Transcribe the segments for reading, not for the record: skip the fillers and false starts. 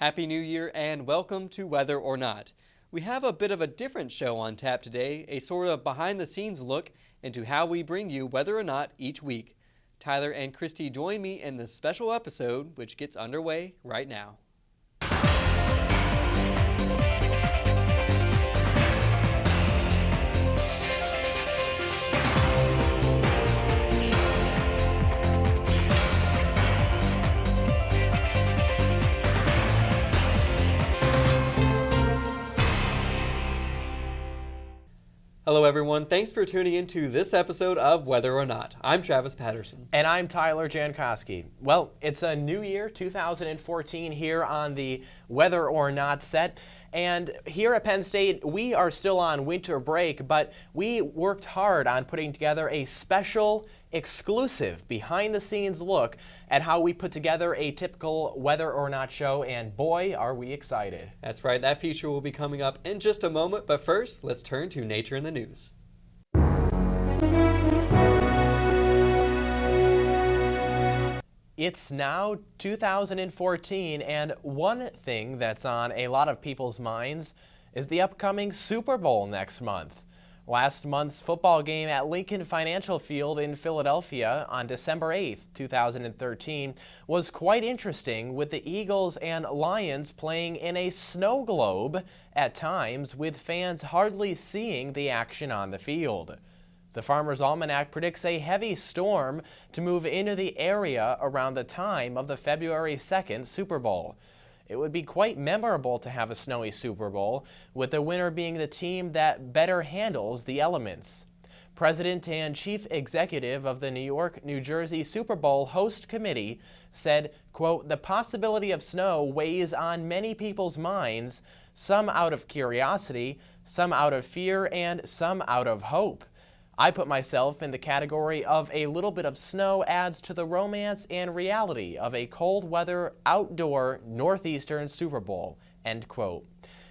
Happy New Year and welcome to Weather or Not. We have a bit of a different show on tap today, a sort of behind-the-scenes look into how we bring you Weather or Not each week. Tyler and Christy join me in this special episode, which gets underway right now. Hello everyone, thanks for tuning into this episode of Weather or Not. I'm Travis Patterson. And I'm Tyler Jankowski. Well, it's a new year, 2014, here on the Weather or Not set. And here at Penn State, we are still on winter break, but we worked hard on putting together a special, exclusive, behind-the-scenes look at how we put together a typical Weather or Not show, and boy, are we excited. That's right, that feature will be coming up in just a moment, but first, let's turn to Nature in the News. It's now 2014, and one thing that's on a lot of people's minds is the upcoming Super Bowl next month. Last month's football game at Lincoln Financial Field in Philadelphia on December 8th, 2013 was quite interesting, with the Eagles and Lions playing in a snow globe at times, with fans hardly seeing the action on the field. The Farmer's Almanac predicts a heavy storm to move into the area around the time of the February 2nd Super Bowl. It would be quite memorable to have a snowy Super Bowl, with the winner being the team that better handles the elements. President and Chief Executive of the New York-New Jersey Super Bowl Host Committee said, quote, "The possibility of snow weighs on many people's minds, some out of curiosity, some out of fear, and some out of hope. I put myself in the category of a little bit of snow adds to the romance and reality of a cold weather outdoor northeastern Super Bowl," end quote.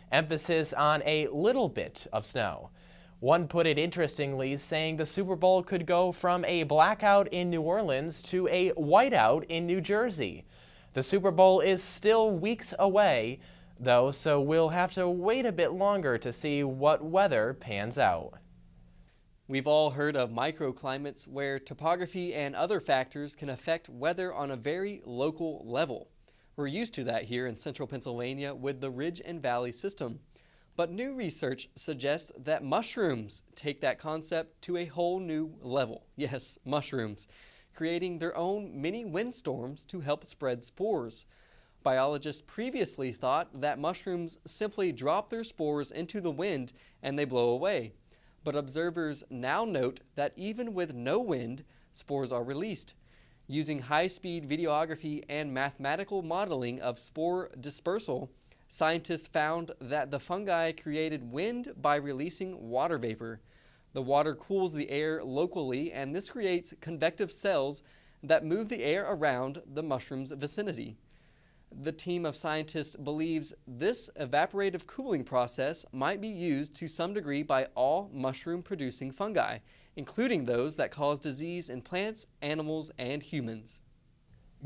Emphasis on a little bit of snow. One put it interestingly, saying the Super Bowl could go from a blackout in New Orleans to a whiteout in New Jersey. The Super Bowl is still weeks away, though, so we'll have to wait a bit longer to see what weather pans out. We've all heard of microclimates where topography and other factors can affect weather on a very local level. We're used to that here in central Pennsylvania with the Ridge and Valley system. But new research suggests that mushrooms take that concept to a whole new level. Yes, mushrooms, creating their own mini windstorms to help spread spores. Biologists previously thought that mushrooms simply drop their spores into the wind and they blow away. But observers now note that even with no wind, spores are released. Using high-speed videography and mathematical modeling of spore dispersal, scientists found that the fungi created wind by releasing water vapor. The water cools the air locally, and this creates convective cells that move the air around the mushroom's vicinity. The team of scientists believes this evaporative cooling process might be used to some degree by all mushroom-producing fungi, including those that cause disease in plants, animals, and humans.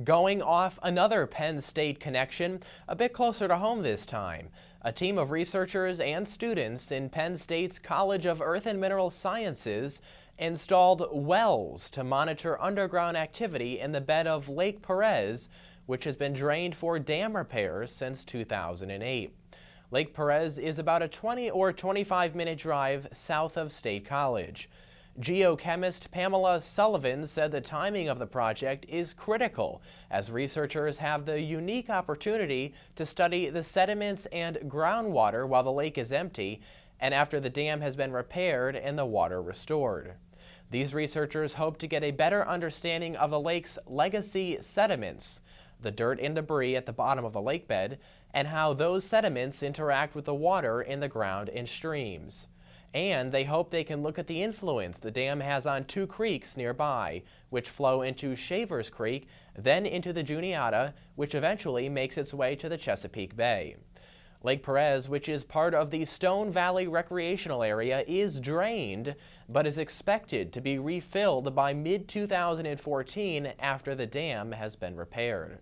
Going off another Penn State connection, a bit closer to home this time. A team of researchers and students in Penn State's College of Earth and Mineral Sciences installed wells to monitor underground activity in the bed of Lake Perez, which has been drained for dam repairs since 2008. Lake Perez is about a 20 or 25-minute drive south of State College. Geochemist Pamela Sullivan said the timing of the project is critical, as researchers have the unique opportunity to study the sediments and groundwater while the lake is empty and after the dam has been repaired and the water restored. These researchers hope to get a better understanding of the lake's legacy sediments, the dirt and debris at the bottom of the lake bed, and how those sediments interact with the water in the ground and streams. And they hope they can look at the influence the dam has on two creeks nearby, which flow into Shavers Creek, then into the Juniata, which eventually makes its way to the Chesapeake Bay. Lake Perez, which is part of the Stone Valley Recreational Area, is drained, but is expected to be refilled by mid-2014 after the dam has been repaired.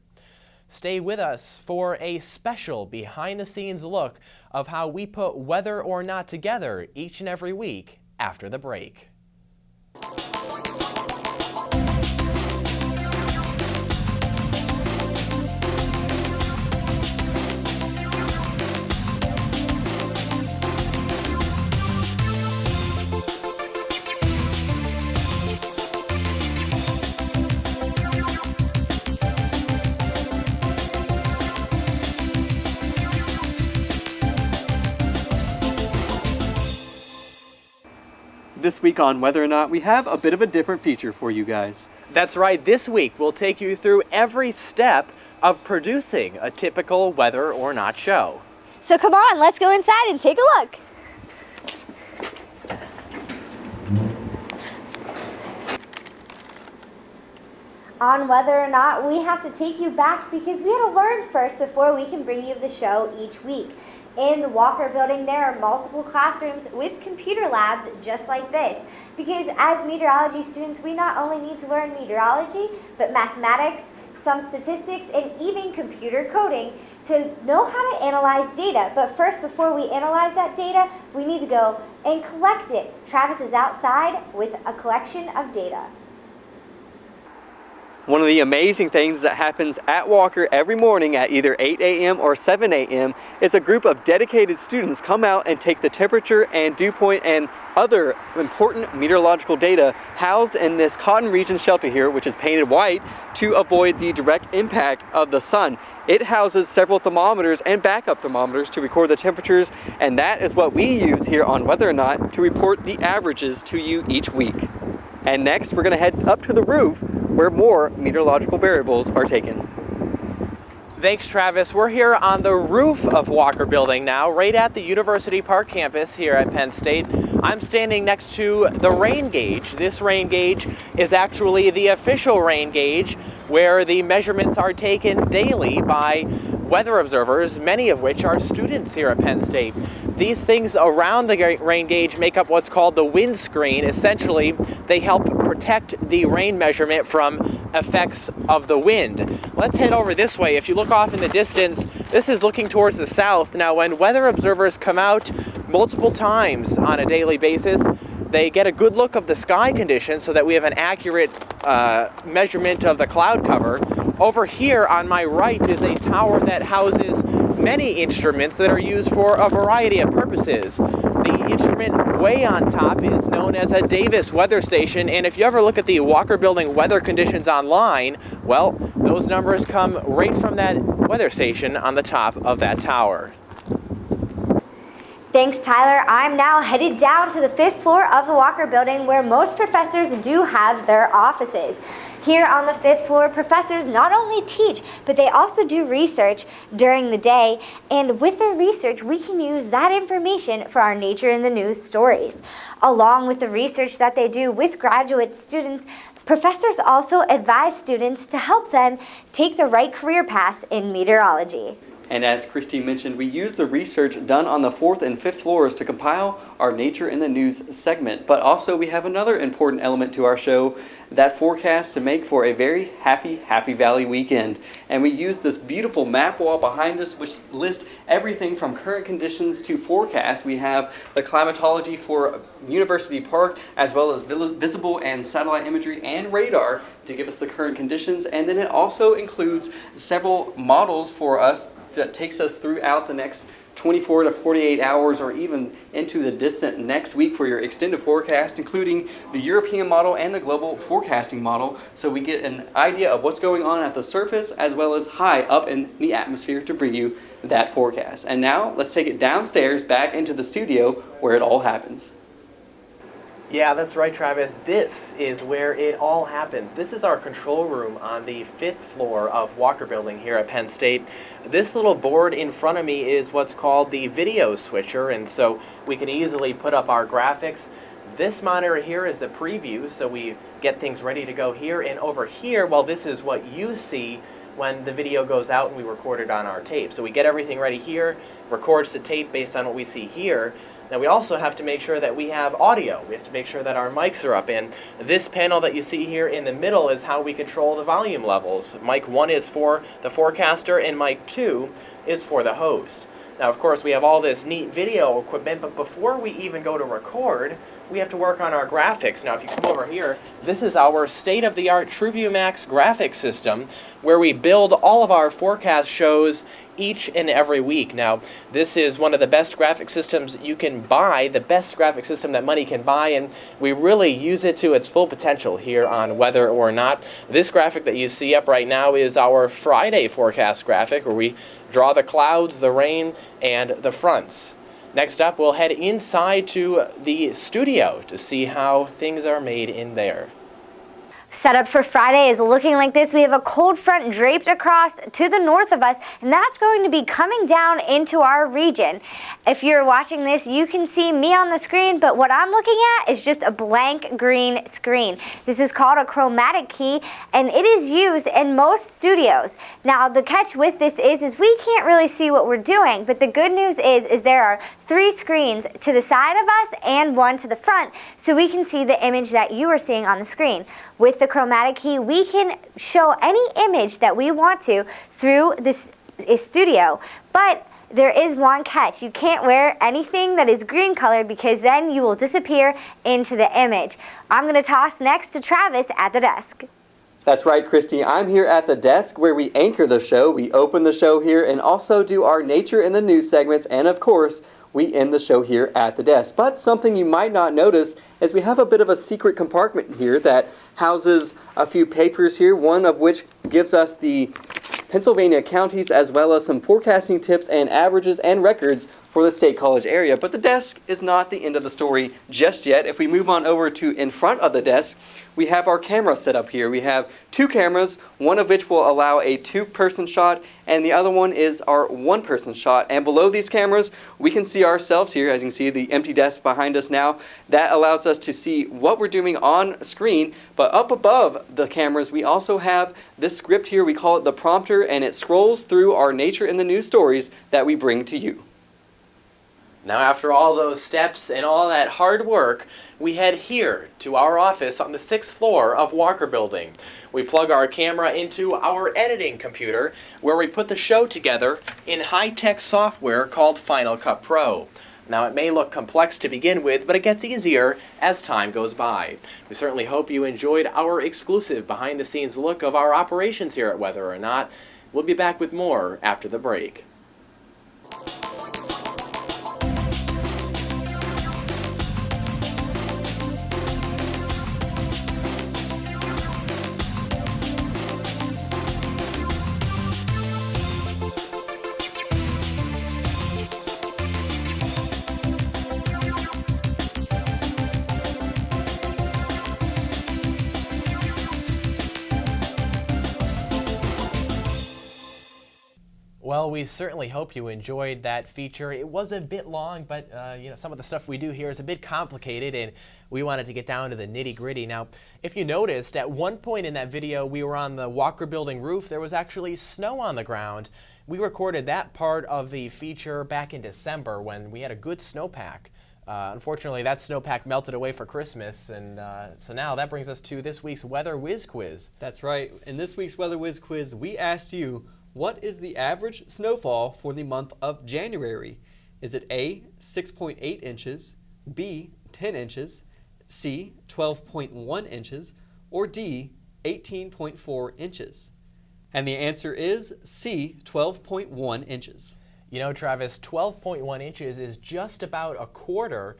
Stay with us for a special behind-the-scenes look of how we put Weather or Not together each and every week after the break. This week on Whether or Not, we have a bit of a different feature for you guys. That's right. This week we'll take you through every step of producing a typical Weather or Not show. So come on, let's go inside and take a look. On Whether or Not, we have to take you back because we had to learn first before we can bring you the show each week. In the Walker Building, there are multiple classrooms with computer labs just like this. Because as meteorology students, we not only need to learn meteorology, but mathematics, some statistics, and even computer coding to know how to analyze data. But first, before we analyze that data, we need to go and collect it. Travis is outside with a collection of data. One of the amazing things that happens at Walker every morning at either 8 a.m. or 7 a.m. is a group of dedicated students come out and take the temperature and dew point and other important meteorological data housed in this Cotton Region shelter here, which is painted white to avoid the direct impact of the sun. It houses several thermometers and backup thermometers to record the temperatures, and that is what we use here on Whether or Not to report the averages to you each week. And next, we're going to head up to the roof where more meteorological variables are taken. Thanks, Travis. We're here on the roof of Walker Building now, right at the University Park campus here at Penn State. I'm standing next to the rain gauge. This rain gauge is actually the official rain gauge where the measurements are taken daily by weather observers, many of which are students here at Penn State. These things around the rain gauge make up what's called the windscreen. Essentially, they help protect the rain measurement from effects of the wind. Let's head over this way. If you look off in the distance, this is looking towards the south. Now, when weather observers come out multiple times on a daily basis, they get a good look of the sky conditions so that we have an accurate measurement of the cloud cover. Over here on my right is a tower that houses many instruments that are used for a variety of purposes. The instrument way on top is known as a Davis weather station, and if you ever look at the Walker Building weather conditions online, well, those numbers come right from that weather station on the top of that tower. Thanks, Tyler. I'm now headed down to the 5th floor of the Walker Building where most professors do have their offices. Here on the 5th floor, professors not only teach, but they also do research during the day. And with their research, we can use that information for our Nature in the News stories. Along with the research that they do with graduate students, professors also advise students to help them take the right career path in meteorology. And as Christine mentioned, we use the research done on the 4th and 5th floors to compile our Nature in the News segment. But also we have another important element to our show, that forecast to make for a very happy Valley weekend. And we use this beautiful map wall behind us which lists everything from current conditions to forecast. We have the climatology for University Park as well as visible and satellite imagery and radar to give us the current conditions. And then it also includes several models for us that takes us throughout the next 24 to 48 hours or even into the distant next week for your extended forecast, including the European model and the global forecasting model, so we get an idea of what's going on at the surface as well as high up in the atmosphere to bring you that forecast. And now let's take it downstairs back into the studio where it all happens. Yeah, that's right, Travis. This is where it all happens. This is our control room on the 5th floor of Walker Building here at Penn State. This little board in front of me is what's called the video switcher, and so we can easily put up our graphics. This monitor here is the preview, so we get things ready to go here. And over here, well, this is what you see when the video goes out and we record it on our tape. So we get everything ready here, records the tape based on what we see here. Now we also have to make sure that we have audio. We have to make sure that our mics are up, and this panel that you see here in the middle is how we control the volume levels. Mic 1 is for the forecaster and mic 2 is for the host. Now of course we have all this neat video equipment, but before we even go to record, we have to work on our graphics. Now if you come over here, this is our state-of-the-art TrueView Max graphics system where we build all of our forecast shows each and every week. Now this is one of the best graphic systems you can buy, the best graphic system that money can buy, and we really use it to its full potential here on Weather or Not. This graphic that you see up right now is our Friday forecast graphic where we draw the clouds, the rain, and the fronts. Next up, we'll head inside to the studio to see how things are made in there. Setup for Friday is looking like this. We have a cold front draped across to the north of us, and that's going to be coming down into our region. If you're watching this, you can see me on the screen, but what I'm looking at is just a blank green screen. This is called a chromatic key, and it is used in most studios. Now, the catch with this is we can't really see what we're doing, but the good news is there are 3 screens to the side of us and 1 to the front, so we can see the image that you are seeing on the screen. With the chromatic key, we can show any image that we want to through this studio, but there is one catch. You can't wear anything that is green colored because then you will disappear into the image. I'm going to toss next to Travis at the desk. That's right, Christy. I'm here at the desk where we anchor the show, we open the show here, and also do our nature in the news segments, and of course, we end the show here at the desk. But something you might not notice is we have a bit of a secret compartment here that houses a few papers here, one of which gives us the Pennsylvania counties as well as some forecasting tips and averages and records for the State College area. But the desk is not the end of the story just yet. If we move on over to in front of the desk, we have our camera set up here. We have 2 cameras, one of which will allow a 2-person shot, and the other one is our 1-person shot. And below these cameras, we can see ourselves here. As you can see, the empty desk behind us now. That allows us to see what we're doing on screen. But up above the cameras, we also have this script here. We call it the prompter, and it scrolls through our nature in the news stories that we bring to you. Now after all those steps and all that hard work, we head here to our office on the 6th floor of Walker Building. We plug our camera into our editing computer where we put the show together in high-tech software called Final Cut Pro. Now it may look complex to begin with, but it gets easier as time goes by. We certainly hope you enjoyed our exclusive behind-the-scenes look of our operations here at Weather or Not. We'll be back with more after the break. Well, we certainly hope you enjoyed that feature. It was a bit long, but some of the stuff we do here is a bit complicated, and we wanted to get down to the nitty-gritty. Now, if you noticed, at one point in that video, we were on the Walker Building roof. There was actually snow on the ground. We recorded that part of the feature back in December when we had a good snowpack. Unfortunately, that snowpack melted away for Christmas, and so now that brings us to this week's Weather Whiz Quiz. That's right. In this week's Weather Whiz Quiz, we asked you, what is the average snowfall for the month of January? Is it A, 6.8 inches, B, 10 inches, C, 12.1 inches, or D, 18.4 inches? And the answer is C, 12.1 inches. You know, Travis, 12.1 inches is just about a quarter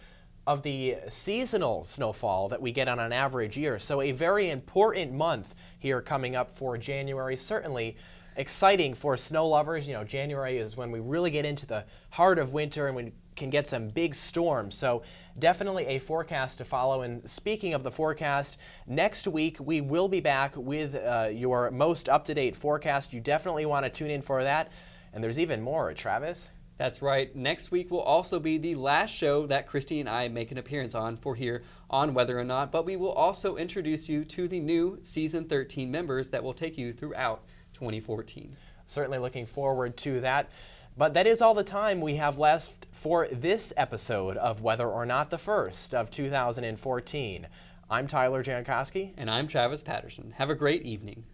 of the seasonal snowfall that we get on an average year. So a very important month here coming up for January, certainly exciting for snow lovers. You know, January is when we really get into the heart of winter and we can get some big storms. So definitely a forecast to follow. And speaking of the forecast, next week we will be back with your most up-to-date forecast. You definitely want to tune in for that. And there's even more, Travis. That's right. Next week will also be the last show that Christy and I make an appearance on for here on Weather or Not, but we will also introduce you to the new Season 13 members that will take you throughout 2014. Certainly looking forward to that. But that is all the time we have left for this episode of Whether or Not, the first of 2014. I'm Tyler Jankowski. And I'm Travis Patterson. Have a great evening.